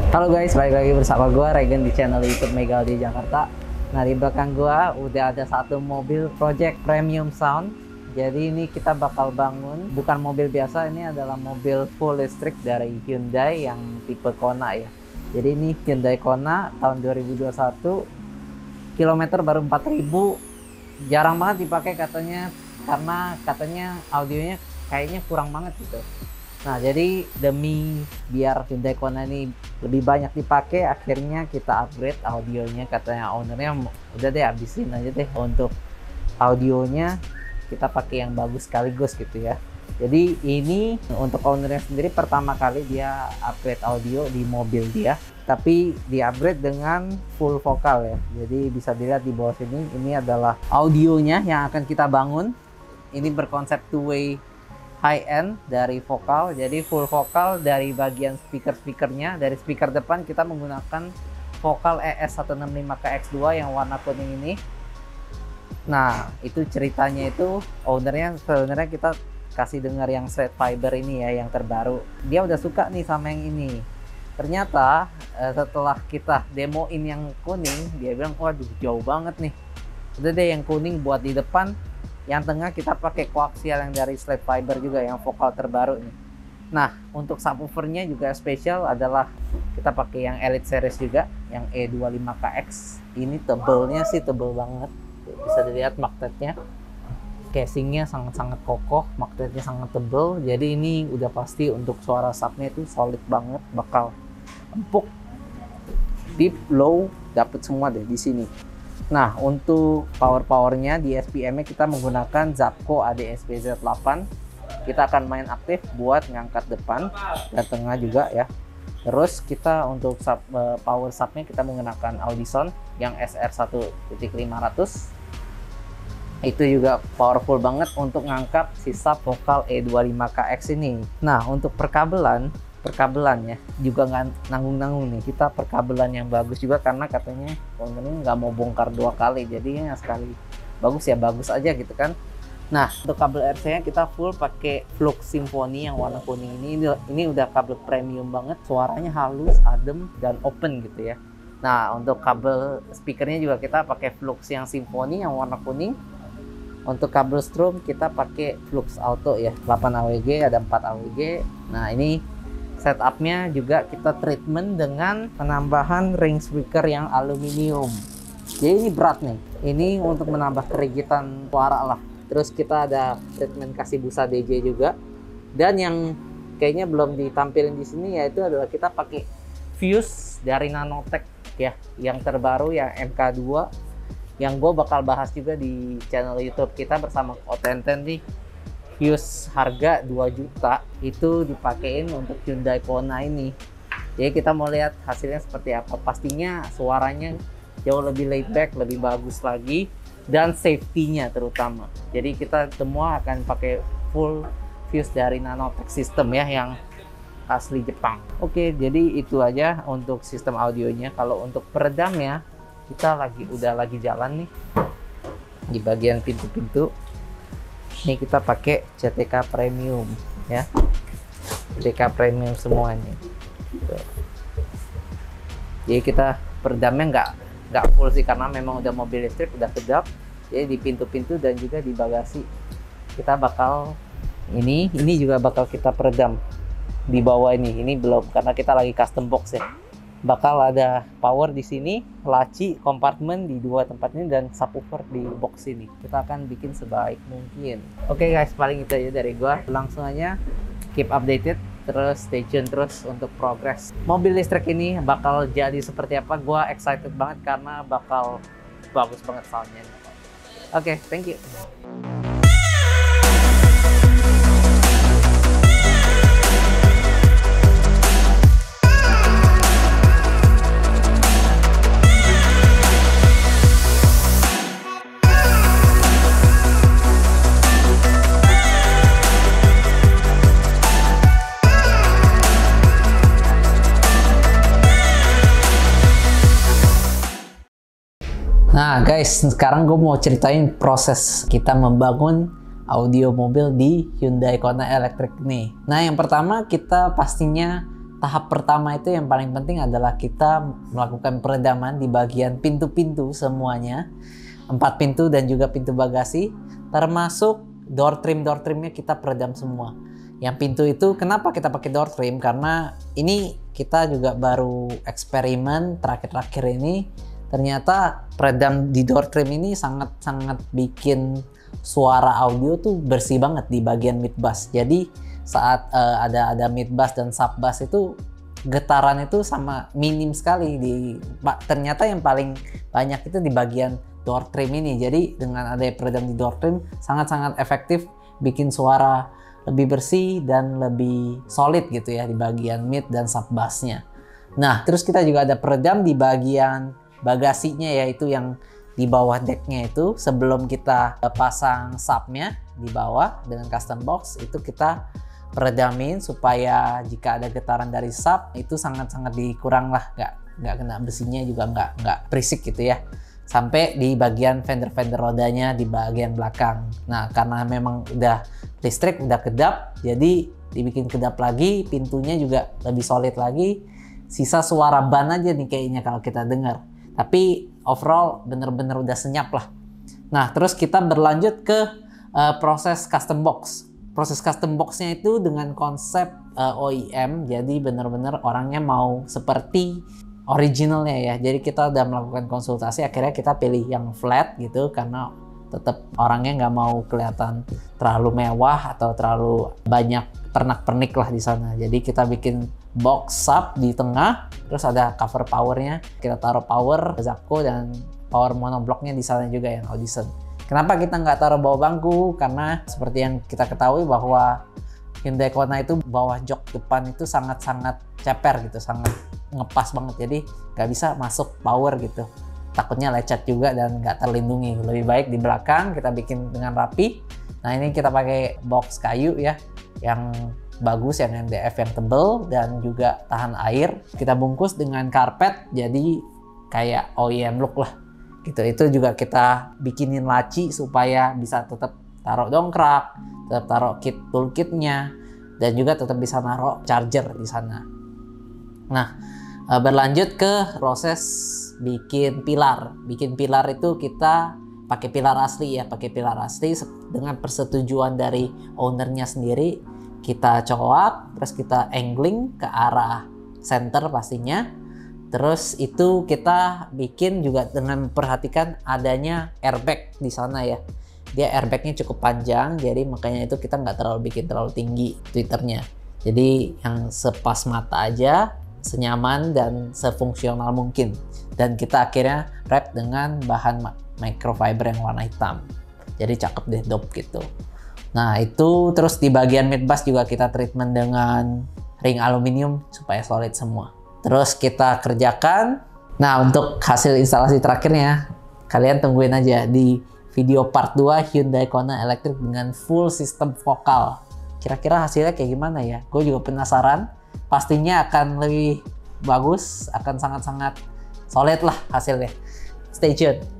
Halo guys, balik lagi bersama gue Regen di channel YouTube Mega Audio Jakarta. Nah, di belakang gue udah ada satu mobil project premium sound. Jadi ini kita bakal bangun bukan mobil biasa, ini adalah mobil full listrik dari Hyundai yang tipe Kona ya. Jadi ini Hyundai Kona tahun 2021, kilometer baru 4000. Jarang banget dipakai katanya, karena katanya audionya kayaknya kurang banget gitu. Nah, jadi demi biar Hyundai Kona ini lebih banyak dipakai, akhirnya kita upgrade audionya. Katanya ownernya, udah deh habisin aja deh untuk audionya, kita pakai yang bagus sekaligus gitu ya. Jadi ini untuk ownernya sendiri pertama kali dia upgrade audio di mobil dia, tapi di upgrade dengan full vokal ya. Jadi bisa dilihat di bawah sini, ini adalah audionya yang akan kita bangun. Ini berkonsep two-way high-end dari vokal, jadi full vokal dari bagian speaker-speakernya. Dari speaker depan kita menggunakan vokal ES165KX2 yang warna kuning ini. Nah, itu ceritanya, itu ownernya sebenarnya kita kasih dengar yang straight fiber ini ya, yang terbaru. Dia udah suka nih sama yang ini. Ternyata setelah kita demoin yang kuning, dia bilang, waduh jauh banget nih, udah deh yang kuning buat di depan. Yang tengah kita pakai koaksial yang dari slate fiber juga, yang vokal terbaru nih. Nah, untuk subwoofernya juga spesial adalah kita pakai yang Elite Series juga, yang E25KX. Ini tebelnya sih tebel banget. Bisa dilihat magnetnya. Casingnya sangat-sangat kokoh, magnetnya sangat tebel. Jadi ini udah pasti untuk suara subnya itu solid banget, bakal empuk. Deep, low, dapet semua deh di sini. Nah, untuk powernya di SPM-nya kita menggunakan Zapco ADSP Z8. Kita akan main aktif buat ngangkat depan dan tengah juga ya. Terus kita untuk power subnya kita menggunakan Audison yang SR1.500. Itu juga powerful banget untuk ngangkat si sub vokal E25KX ini. Nah, untuk perkabelannya juga nggak nanggung-nanggung nih. Kita perkabelan yang bagus juga, karena katanya ownernya nggak mau bongkar dua kali, jadinya sekali bagus ya bagus aja gitu kan. Nah, untuk kabel RC nya kita full pakai Flux Symphony yang warna kuning ini. Ini udah kabel premium banget, suaranya halus, adem, dan open gitu ya. Nah, untuk kabel speakernya juga kita pakai Flux yang Symphony yang warna kuning. Untuk kabel strum kita pakai Flux Auto ya, 8 AWG, ada 4 AWG. Nah, ini setupnya juga kita treatment dengan penambahan ring speaker yang aluminium. Jadi ini berat nih. Ini untuk menambah kerigitan suara lah. Terus kita ada treatment kasih busa DJ juga. Dan yang kayaknya belum ditampilin di sini yaitu adalah kita pakai fuse dari Nanotech ya, yang terbaru yang MK2. Yang gue bakal bahas juga di channel YouTube kita bersama Otenten nih. Fuse harga 2 juta itu dipakein untuk Hyundai Kona ini. Jadi kita mau lihat hasilnya seperti apa. Pastinya suaranya jauh lebih laid back, lebih bagus lagi, dan safety-nya terutama. Jadi kita semua akan pakai full fuse dari Nanotech System ya, yang asli Jepang. Oke, jadi itu aja untuk sistem audionya. Kalau untuk peredamnya kita udah lagi jalan nih di bagian pintu-pintu. Ini kita pakai CTK Premium ya, CTK Premium semuanya. Jadi kita peredamnya nggak full sih, karena memang udah mobil listrik, udah kedap. Jadi di pintu-pintu dan juga di bagasi kita bakal ini juga bakal kita peredam. Di bawah ini belum, karena kita lagi custom box ya. Bakal ada power di sini, laci kompartemen di 2 tempat ini, dan subwoofer di box ini. Kita akan bikin sebaik mungkin. Oke guys, paling itu aja dari gua. Langsung aja keep updated, terus stay tune terus untuk progress mobil listrik ini bakal jadi seperti apa. Gua excited banget karena bakal bagus banget soundnya. Oke, thank you. Nah guys, sekarang gue mau ceritain proses kita membangun audio mobil di Hyundai Kona Electric nih. Nah yang pertama kita pastinya tahap pertama itu yang paling penting adalah kita melakukan peredaman di bagian pintu-pintu semuanya, 4 pintu dan juga pintu bagasi, termasuk door trimnya kita peredam semua. Yang pintu itu kenapa kita pakai door trim? Karena ini kita juga baru eksperimen terakhir-terakhir ini, ternyata peredam di door trim ini sangat-sangat bikin suara audio tuh bersih banget di bagian mid bass. Jadi saat ada mid bass dan sub bass itu getaran itu sama minim sekali ternyata yang paling banyak itu di bagian door trim ini. Jadi dengan ada peredam di door trim sangat-sangat efektif bikin suara lebih bersih dan lebih solid gitu ya di bagian mid dan sub bassnya. Nah, terus kita juga ada peredam di bagian bagasinya, yaitu yang di bawah decknya itu. Sebelum kita pasang subnya di bawah dengan custom box, itu kita peredamin supaya jika ada getaran dari sub itu sangat-sangat dikurang lah, nggak kena besinya juga nggak berisik gitu ya, sampai di bagian fender rodanya di bagian belakang. Nah, karena memang udah listrik udah kedap, jadi dibikin kedap lagi, pintunya juga lebih solid lagi, sisa suara ban aja nih kayaknya kalau kita dengar, tapi overall bener-bener udah senyap lah. Nah, terus kita berlanjut ke proses custom box. Proses custom boxnya itu dengan konsep OEM, jadi bener-bener orangnya mau seperti originalnya ya. Jadi kita udah melakukan konsultasi, akhirnya kita pilih yang flat gitu, karena tetap orangnya nggak mau kelihatan terlalu mewah atau terlalu banyak pernak-pernik lah di sana. Jadi kita bikin box sub di tengah, terus ada cover powernya, kita taruh power Zapco dan power monoblocknya di sana juga yang Audison. Kenapa kita nggak taruh bawah bangku? Karena seperti yang kita ketahui bahwa Hyundai Kona itu bawah jok depan itu sangat-sangat ceper gitu, sangat ngepas banget, jadi nggak bisa masuk power gitu. Takutnya lecet juga dan nggak terlindungi. Lebih baik di belakang kita bikin dengan rapi. Nah, ini kita pakai box kayu ya, yang bagus, yang MDF yang tebel dan juga tahan air. Kita bungkus dengan karpet, jadi kayak OEM look lah. Gitu. Itu juga kita bikinin laci supaya bisa tetap taruh dongkrak, tetap taruh toolkitnya, dan juga tetap bisa naruh charger di sana. Nah, berlanjut ke proses bikin pilar. Bikin pilar itu kita pakai pilar asli ya, pakai pilar asli dengan persetujuan dari ownernya sendiri. Kita coak, terus kita angling ke arah center pastinya. Terus itu kita bikin juga dengan memperhatikan adanya airbag di sana ya. Dia airbagnya cukup panjang, jadi makanya itu kita nggak bikin terlalu tinggi twitternya. Jadi yang sepas mata aja, senyaman dan sefungsional mungkin. Dan kita akhirnya wrap dengan bahan microfiber yang warna hitam. Jadi cakep deh, dop gitu. Nah, itu terus di bagian mid bass juga kita treatment dengan ring aluminium supaya solid semua. Terus kita kerjakan. Nah, untuk hasil instalasi terakhirnya kalian tungguin aja di video part 2 Hyundai Kona Electric dengan full sistem vokal. Kira-kira hasilnya kayak gimana ya? Gue juga penasaran. Pastinya akan lebih bagus, akan sangat-sangat solid lah hasilnya. Stay tune.